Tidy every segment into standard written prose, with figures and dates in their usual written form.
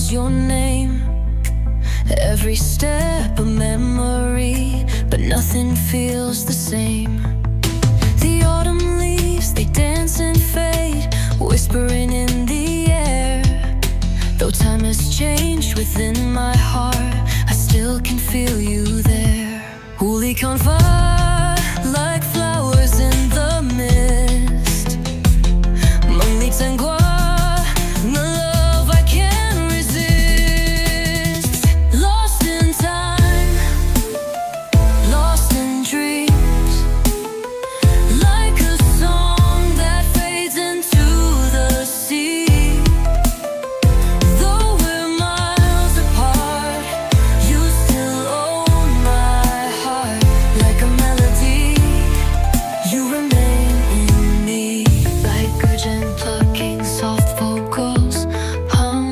calls your name. Every step a memory, but nothing feels the same. The autumn leaves, they dance and fade, whispering in the air. Though time has changed within my heart, I still can feel you there. Holy conva, like flowers in the mist. Mangni tsangwa, the love I can't resist. Lost in time, lost in dreams, like a song that fades into the sea. Though we're miles apart, you still own my heart. Like a melody, you remain in me. Like urgent plucking soft vocals hum.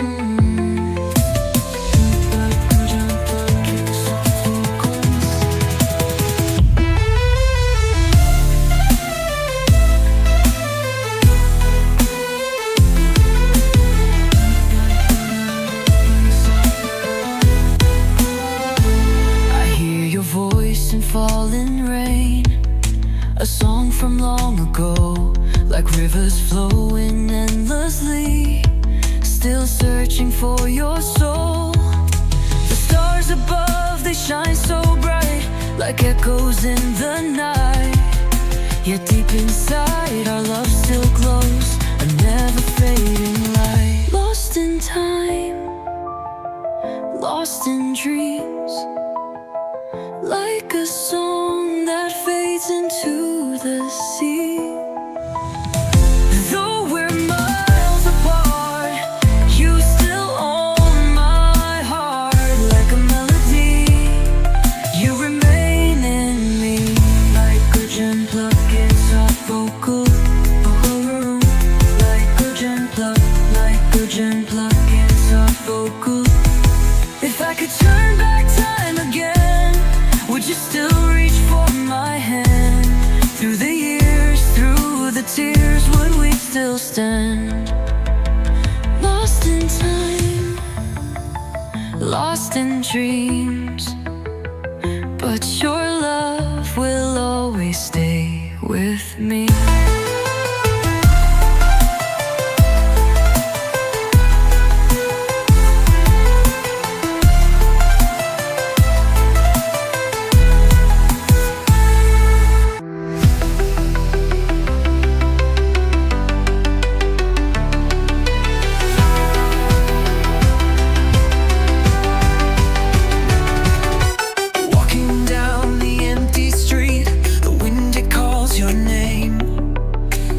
Like urgent plucking soft vocals. I hear your voice in falling rain, a song from long ago, like rivers flowing endlessly, still searching for your soul. The stars above, they shine so bright, like echoes in the night. Yet deep inside, our love still glows, a never fading light. Lost in time, lost in dreams, like a song that fades into the sea. Though we're miles apart, you still own my heart. Like a melody, you remain in me. Like urgent plucking soft vocal. Like urgent plucking soft vocal. If I could turn back time again, would you still reach for my hand? Through the years, through the tears, would we still stand? Lost in time, lost in dreams, but your love will always stay with me.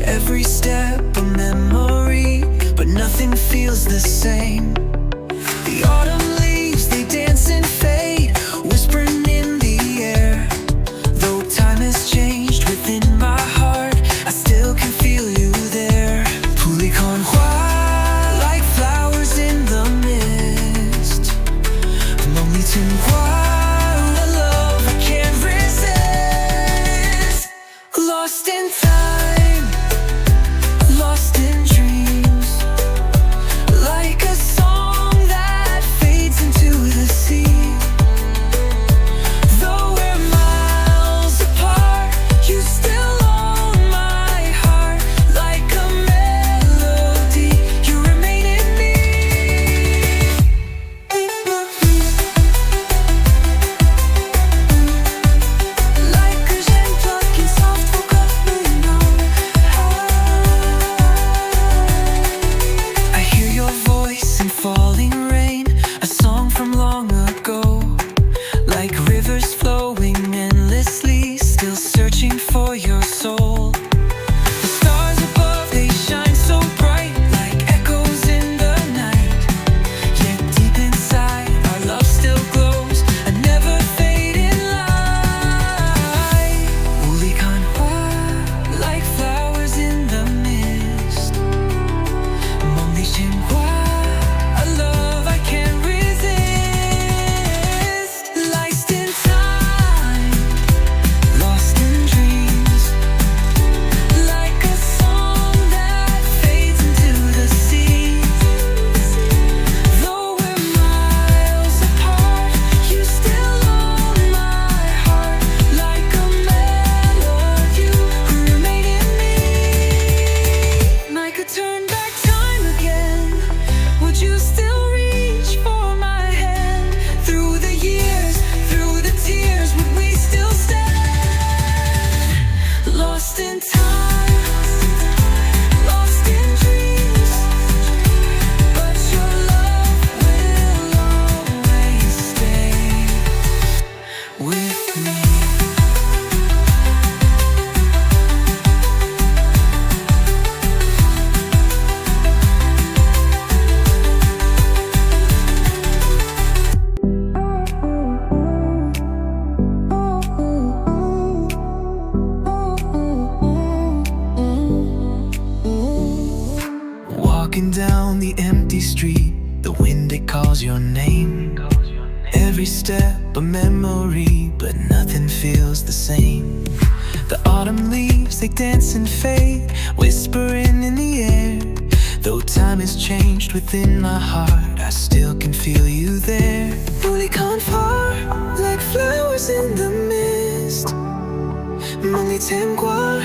Every step a memory, but nothing feels the same. The autumn leaves, they dance and fade, whispering in the air. Though time has changed within my heart, I still can feel you there. Puli konhwa, like flowers in the mist. Lonely tinhwa, a love I can't resist. Lost in time, lost in dreams, like a song that fades into the sea. Though we're miles apart, you still own my heart. Like a melody, you remain in me. name. Every step a memory, but nothing feels the same. The autumn leaves, they dance and fade, whispering in the air. Though time has changed within my heart, I still can feel you there. Only gone far, like flowers in the mist. Only quoi,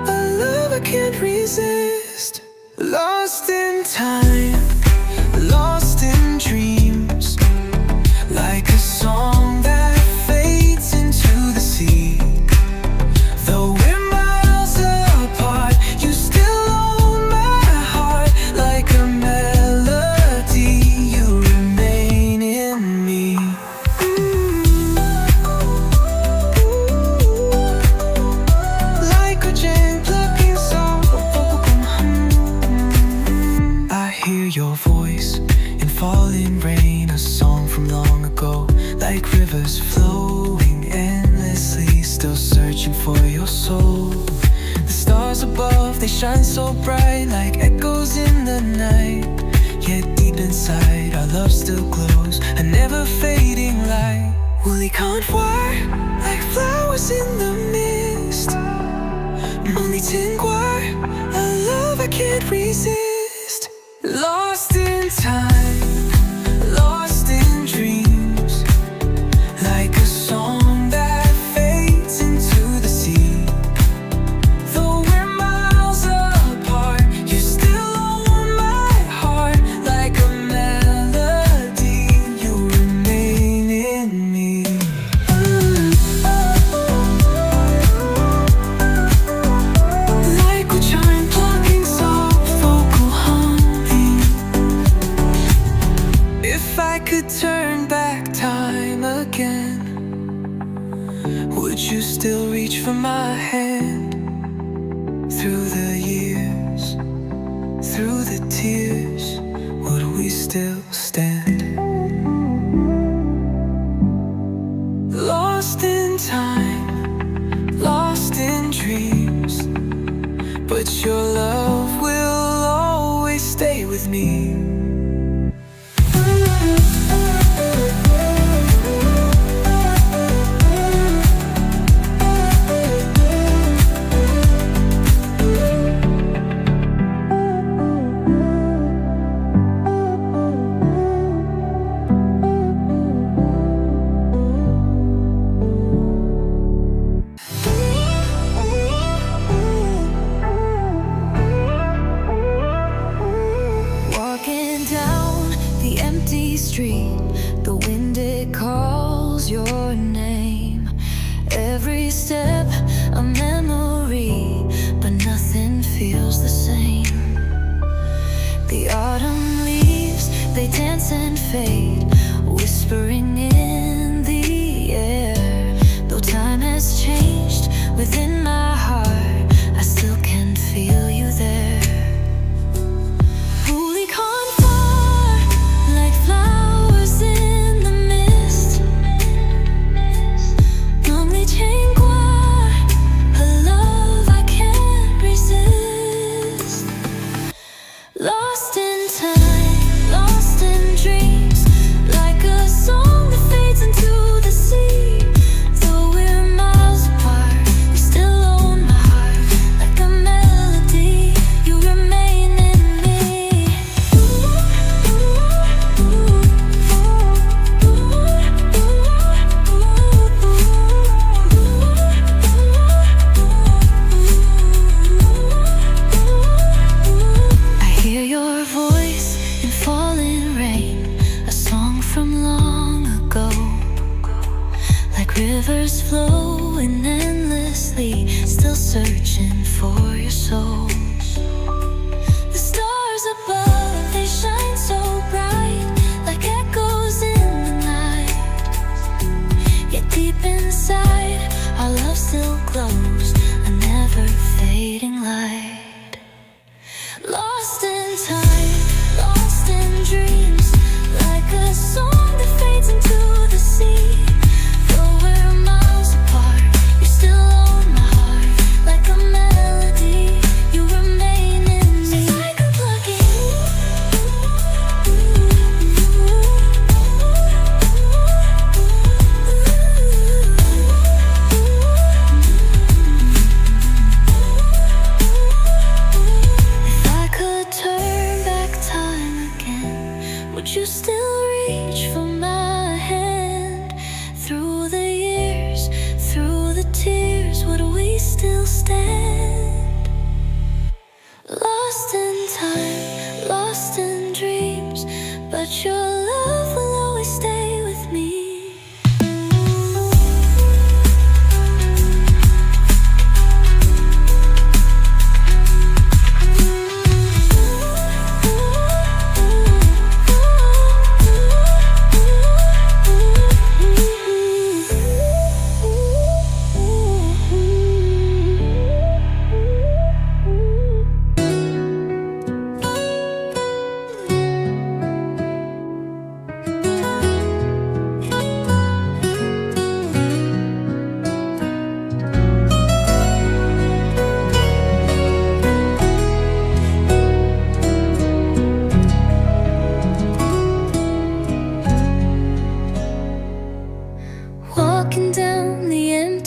a love I can't resist. Lost in time, lost in dreams, like a song that fades into the sea. Though we're miles apart, you still own my heart. Like a melody, you remain in me. Like a jam plucking song, I hear your voice in falling rain, a song from long ago. Like rivers flowing endlessly, still searching for your soul. The stars above, they shine so bright, like echoes in the night. Yet deep inside, our love still glows, a never fading light. Woolly can't war, like flowers in the mist. Only quoi, a love I can't resist. Lost in time, lost in dreams, like a song that fades into the sea. Though we're miles apart, you still own my heart. Like a melody, you remain in me. Like a chime plucking soft vocal humming. If I could turn back time again, would you still reach for my hand? Through the years, through the tears, would we still stand? Lost in time, lost in dreams, but your love will always stay with me. Walking down the empty street, the wind it calls your name. Every step a memory, but nothing feels the same. The autumn leaves, they dance and fade, whispering in the air. Though time has changed within my heart, I still can feel you there. Holy confar, like flowers in the mist. Only quoi, a love I can't resist. Lost in time, lost in dreams, like a song that fades into the sea. Though we're miles apart, you still own my heart. Like a melody, you remain in me. I hear your voice in falling rain, a song from long ago. Like rivers flowing endlessly, still searching for your soul. The stars above, they shine so bright, like echoes in the night. Yet deep inside, our love still glows, a never fading light. Lost in time, lost in dreams, like a song that fades into the sea. Though we're miles apart, you still own my heart. Like a melody, you remain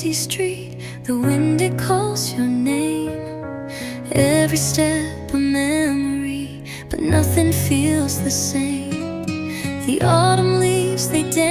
empty street, the wind it calls your name. Every step a memory, but nothing feels the same. The autumn leaves, they dance